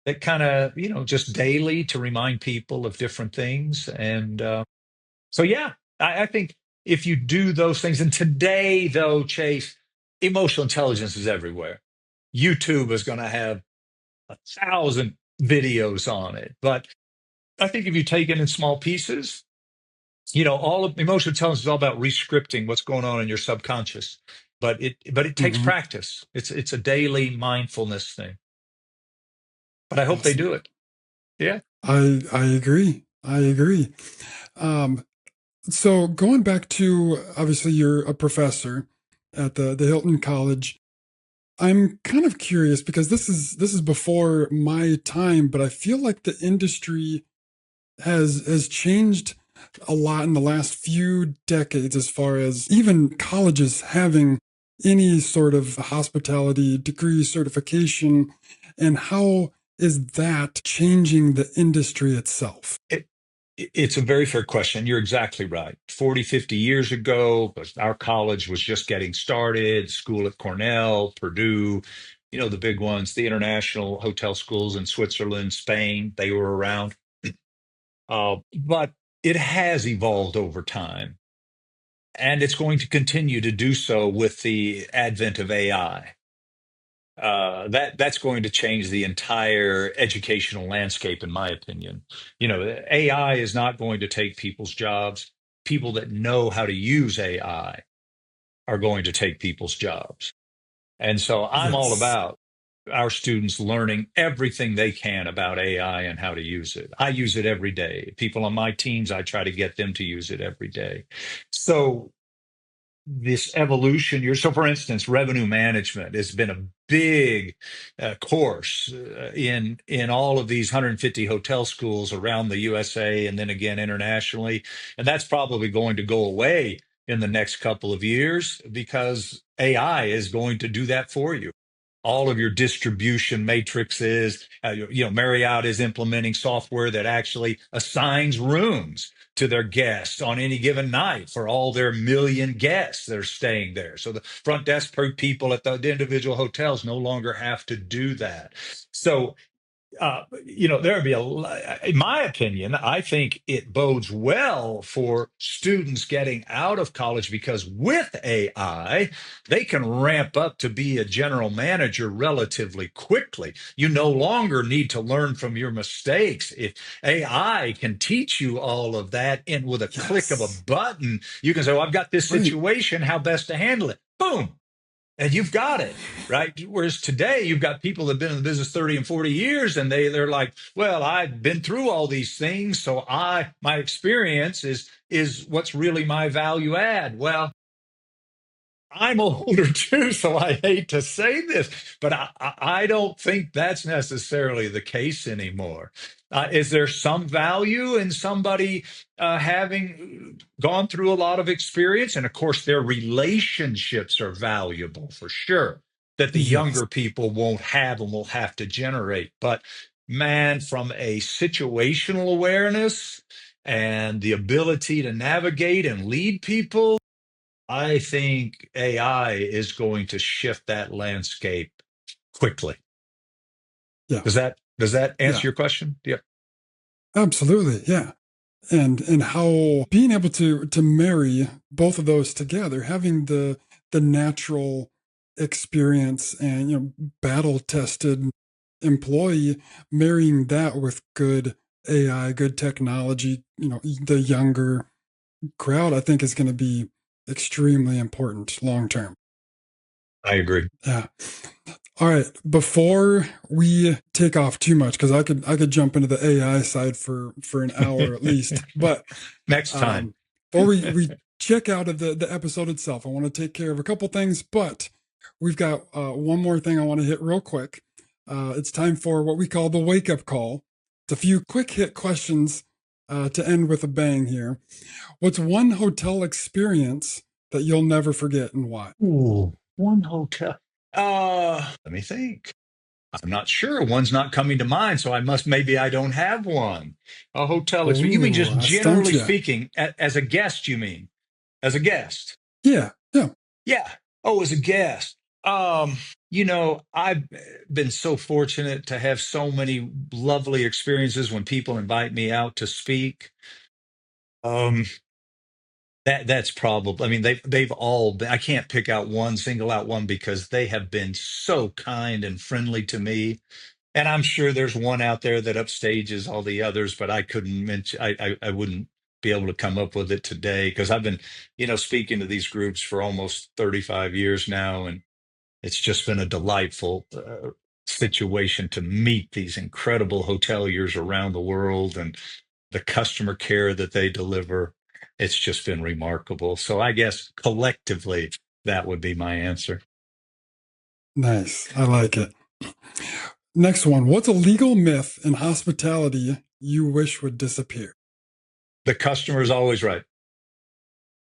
that kind of, just daily to remind people of different things. And so, yeah, I think if you do those things, and today, though, Chase, emotional intelligence is everywhere. YouTube is going to have 1,000 videos on it. But I think if you take it in small pieces, all of emotional intelligence is all about rescripting what's going on in your subconscious. But it takes Hmm. practice. It's a daily mindfulness thing. But I hope they Awesome. do it. Yeah. I agree. I agree. Um, so going back to obviously you're a professor at the Hilton College. I'm kind of curious because this is before my time, but I feel like the industry has changed a lot in the last few decades as far as even colleges having any sort of hospitality degree certification, and how is that changing the industry itself? It, it's a very fair question. You're exactly right. 40, 50 years ago, our college was just getting started, school at Cornell, Purdue, the big ones, the international hotel schools in Switzerland, Spain, they were around. But it has evolved over time, and it's going to continue to do so with the advent of AI. That's going to change the entire educational landscape, in my opinion. AI is not going to take people's jobs. People that know how to use AI are going to take people's jobs. And so I'm all Yes. about our students learning everything they can about AI and how to use it. I use it every day. People on my teams, I try to get them to use it every day. So this evolution so for instance, revenue management has been a big course in all of these 150 hotel schools around the USA, and then again internationally, and that's probably going to go away in the next couple of years because AI is going to do that for you. All of your distribution matrices, Marriott is implementing software that actually assigns rooms to their guests on any given night for all their million guests that are staying there. So the front desk people at the individual hotels no longer have to do that. So there'd be in my opinion, I think it bodes well for students getting out of college because with AI, they can ramp up to be a general manager relatively quickly. You no longer need to learn from your mistakes. If AI can teach you all of that, and with a click of a Yes. button, you can say, well, I've got this Right. situation, how best to handle it. Boom, and you've got it, right? Whereas today you've got people that have been in the business 30 and 40 years, and they're like, well, I've been through all these things, so my experience is what's really my value add. Well, I'm older too, so I hate to say this, but I don't think that's necessarily the case anymore. Is there some value in somebody having gone through a lot of experience? And of course, their relationships are valuable for sure, that the Yes. younger people won't have and will have to generate. But man, from a situational awareness and the ability to navigate and lead people, I think AI is going to shift that landscape quickly. Yeah. Does that Yeah. answer your question? Yeah. Absolutely. Yeah. And how being able to marry both of those together, having the natural experience and battle tested employee, marrying that with good AI, good technology, the younger crowd, I think is going to be extremely important long term. I agree. Yeah. All right. Before we take off too much, because I could jump into the AI side for an hour at least. But Next time. um, before we check out of the episode itself, I want to take care of a couple things. But we've got one more thing I want to hit real quick. It's time for what we call the wake up call. It's a few quick hit questions to end with a bang here. What's one hotel experience that you'll never forget and why? Ooh, one hotel. Let me think. I'm not sure. One's not coming to mind, so maybe I don't have one. A hotel experience. You mean Oh, just I stumped generally you. speaking, as a guest, you mean? As a guest? Yeah, yeah. Yeah. Oh, as a guest. I've been so fortunate to have so many lovely experiences when people invite me out to speak. Um, that's probably, I mean, they've all been, I can't pick out one, single out one because they have been so kind and friendly to me. And I'm sure there's one out there that upstages all the others, but I couldn't mention, I wouldn't be able to come up with it today because I've been, speaking to these groups for almost 35 years now. And it's just been a delightful situation to meet these incredible hoteliers around the world and the customer care that they deliver. It's just been remarkable. So I guess collectively, that would be my answer. Nice. I like it. Next one. What's a legal myth in hospitality you wish would disappear? The customer is always right.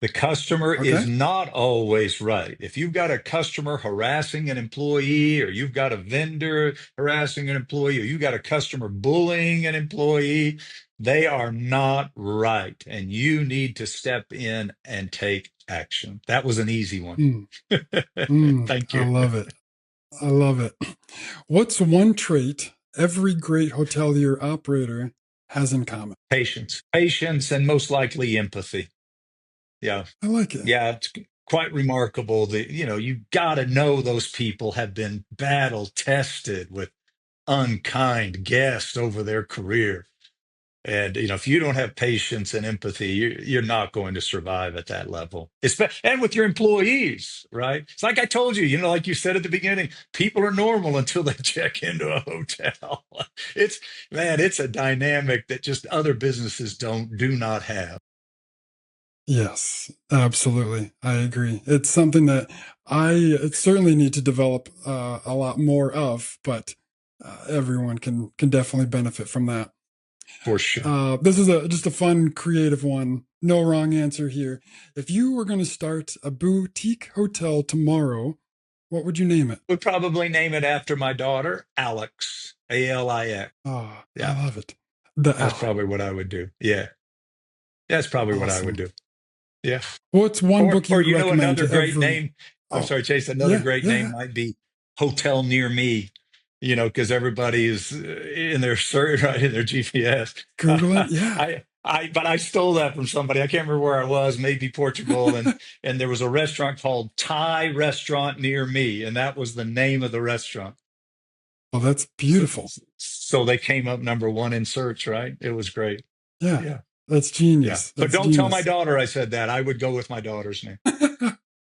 The customer is Okay. not always right. If you've got a customer harassing an employee, or you've got a vendor harassing an employee, or you've got a customer bullying an employee, they are not right. And you need to step in and take action. That was an easy one. Mm, Thank I you. love it. I love it. What's one trait every great hotelier operator has in common? Patience, and most likely empathy. Yeah. I like it. Yeah, it's quite remarkable that, you got to know those people have been battle tested with unkind guests over their career. And, if you don't have patience and empathy, you're not going to survive at that level. And with your employees, right? It's like I told you, like you said at the beginning, people are normal until they check into a hotel. It's, man, it's a dynamic that just other businesses do not have. Yes, absolutely. I agree. It's something that I certainly need to develop a lot more of, but everyone can definitely benefit from that. For sure. This is just a fun, creative one. No wrong answer here. If you were going to start a boutique hotel tomorrow, what would you name it? Would probably name it after my daughter, Alex, Alix. Oh, I Yeah, love it. The that's L. probably what I would do. Yeah, that's probably what I would Awesome. do. Yeah. What's one Or, book you or would recommend another to great every? name. I'm Oh, sorry, Chase. Another yeah, great name yeah. might be Hotel Near Me. because everybody is in their search, right, in their GPS. Googling, yeah. But I stole that from somebody. I can't remember where I was, maybe Portugal, and there was a restaurant called Thai Restaurant near me, and that was the name of the restaurant. Well, that's So, beautiful. so they came up number one in search, right? It was great. Yeah, Yeah, that's yeah. genius. But That's don't tell my genius. daughter I said that. I would go with my daughter's name.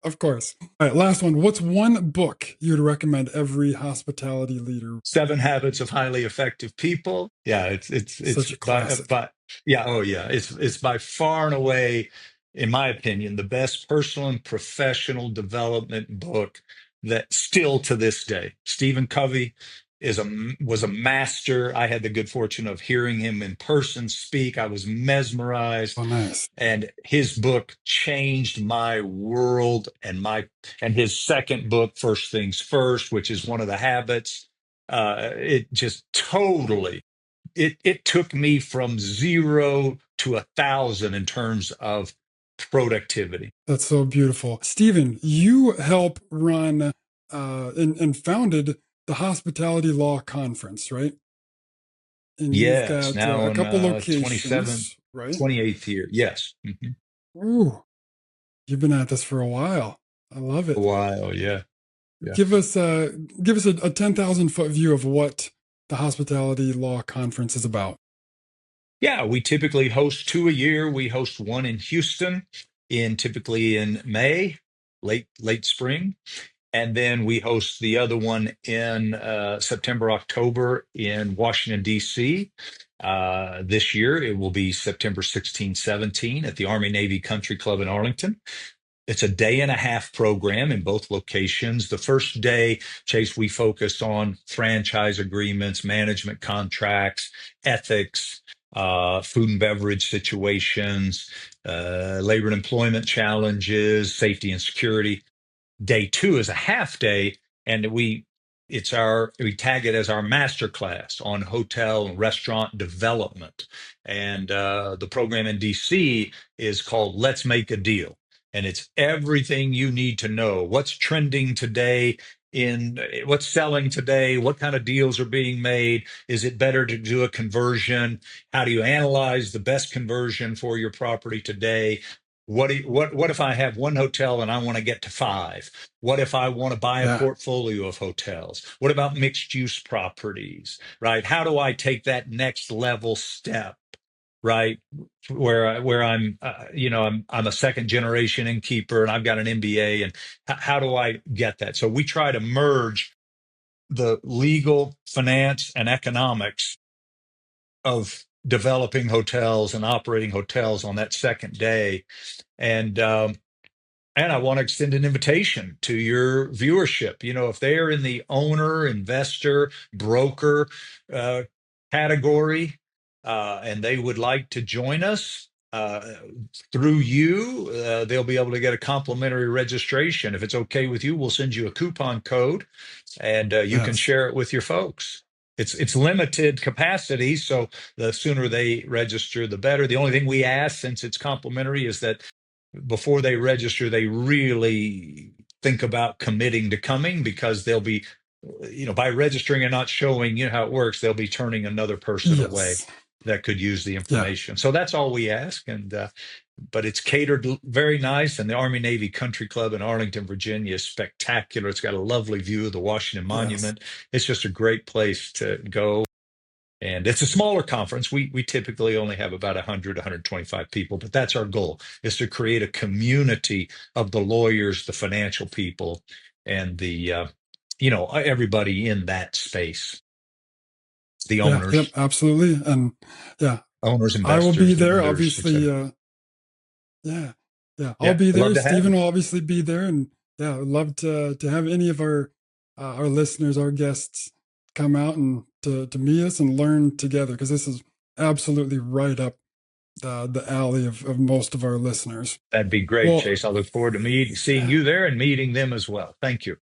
Of course. All right, last one. What's one book you'd recommend every hospitality leader? Seven Habits of Highly Effective People. Yeah, it's Such a classic. by yeah, oh yeah, it's by far and away, in my opinion, the best personal and professional development book that still to this day. Stephen Covey was a master. I had the good fortune of hearing him in person speak. I was mesmerized, Oh, nice. and his book changed my world. And his second book, First Things First, which is one of the habits, it just totally it took me from 0 to 1,000 in terms of productivity. That's so beautiful. Stephen, you help run and founded the Hospitality Law Conference, right? And you've Yes, got now a in couple 27th, locations, right? 28th year. Yes. Ooh, you've been at this for a while. I love A it. while, yeah. Yeah. Give us a 10,000 foot view of what the Hospitality Law Conference is about. Yeah, we typically host two a year. We host one in Houston typically in May, late spring. And then we host the other one in September, October in Washington, D.C. This year, it will be September 16, 17 at the Army Navy Country Club in Arlington. It's a day and a half program in both locations. The first day, Chase, we focus on franchise agreements, management contracts, ethics, food and beverage situations, labor and employment challenges, safety and security. Day two is a half day, and we tag it as our master class on hotel and restaurant development. And the program in DC is called Let's Make a Deal. And it's everything you need to know. What's trending today, in what's selling today, what kind of deals are being made? Is it better to do a conversion? How do you analyze the best conversion for your property today? What if I have one hotel and I want to get to five? What if I want to buy a Yeah, portfolio of hotels? What about mixed use properties, right? How do I take that next level step, right? Where I'm, I'm a second generation innkeeper and I've got an MBA, and how do I get that? So we try to merge the legal, finance, and economics of developing hotels and operating hotels on that second day. And I want to extend an invitation to your viewership. If they are in the owner, investor, broker uh, category, and they would like to join us through you, they'll be able to get a complimentary registration. If it's okay with you, we'll send you a coupon code, and you can yes. share it with your folks. It's limited capacity, so the sooner they register, the better. The only thing we ask, since it's complimentary, is that before they register, they really think about committing to coming, because they'll be, by registering and not showing, how it works, they'll be turning another person away Yes. that could use the Yeah. information. So that's all we ask. But it's catered very nice. And the Army Navy Country Club in Arlington, Virginia is spectacular. It's got a lovely view of the Washington Yes. Monument. It's just a great place to go. And it's a smaller conference. We typically only have about 100, 125 people, but that's our goal, is to create a community of the lawyers, the financial people, and everybody in that space, the Yeah. Yep. owners, Absolutely. And yeah, I will be investors, the there. lenders, Obviously. etc. Yeah. Yeah. I'll Yeah, be I'd love there. to have Stephen you. will obviously be there. And yeah, I'd love to have any of our listeners, our guests come out and to meet us and learn together, because this is absolutely right up the alley of most of our listeners. That'd be great, Well, Chase. I look forward to seeing yeah. you there and meeting them as well. Thank you.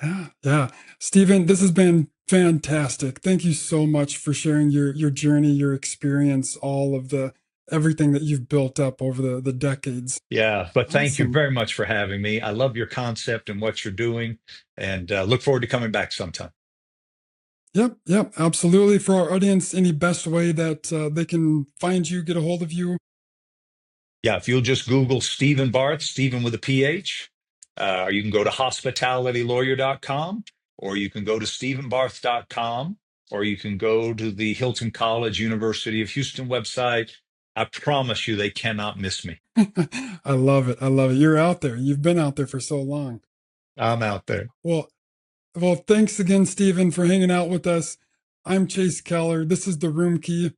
Yeah, yeah. Stephen, this has been fantastic. Thank you so much for sharing your journey, your experience, all of the everything that you've built up over the decades. Yeah, but thank you Awesome. very much for having me. I love your concept and what you're doing, and look forward to coming back sometime. Yep, absolutely. For our audience, any best way that they can find you, get a hold of you? Yeah, if you'll just Google Stephen Barth, Stephen with a PH, or you can go to hospitalitylawyer.com, or you can go to stephenbarth.com, or you can go to the Hilton College, University of Houston website. I promise you, they cannot miss me. I love it. I love it. You're out there. You've been out there for so long. I'm out there. Well, well, thanks again, Stephen, for hanging out with us. I'm Chase Keller. This is the Room Key,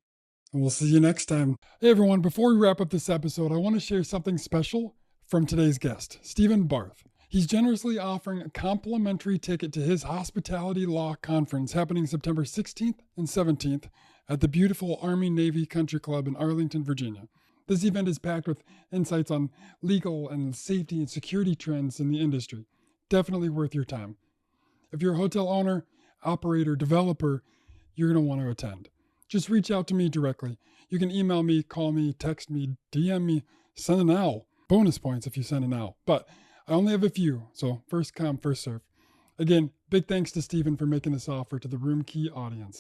and we'll see you next time. Hey, everyone. Before we wrap up this episode, I want to share something special from today's guest, Stephen Barth. He's generously offering a complimentary ticket to his hospitality law conference happening September 16th and 17th at the beautiful Army-Navy Country Club in Arlington, Virginia. This event is packed with insights on legal and safety and security trends in the industry. Definitely worth your time. If you're a hotel owner, operator, developer, you're going to want to attend. Just reach out to me directly. You can email me, call me, text me, DM me, send an owl. Bonus points if you send an owl. But I only have a few, so first come, first serve. Again, big thanks to Stephen for making this offer to the Room Key audience.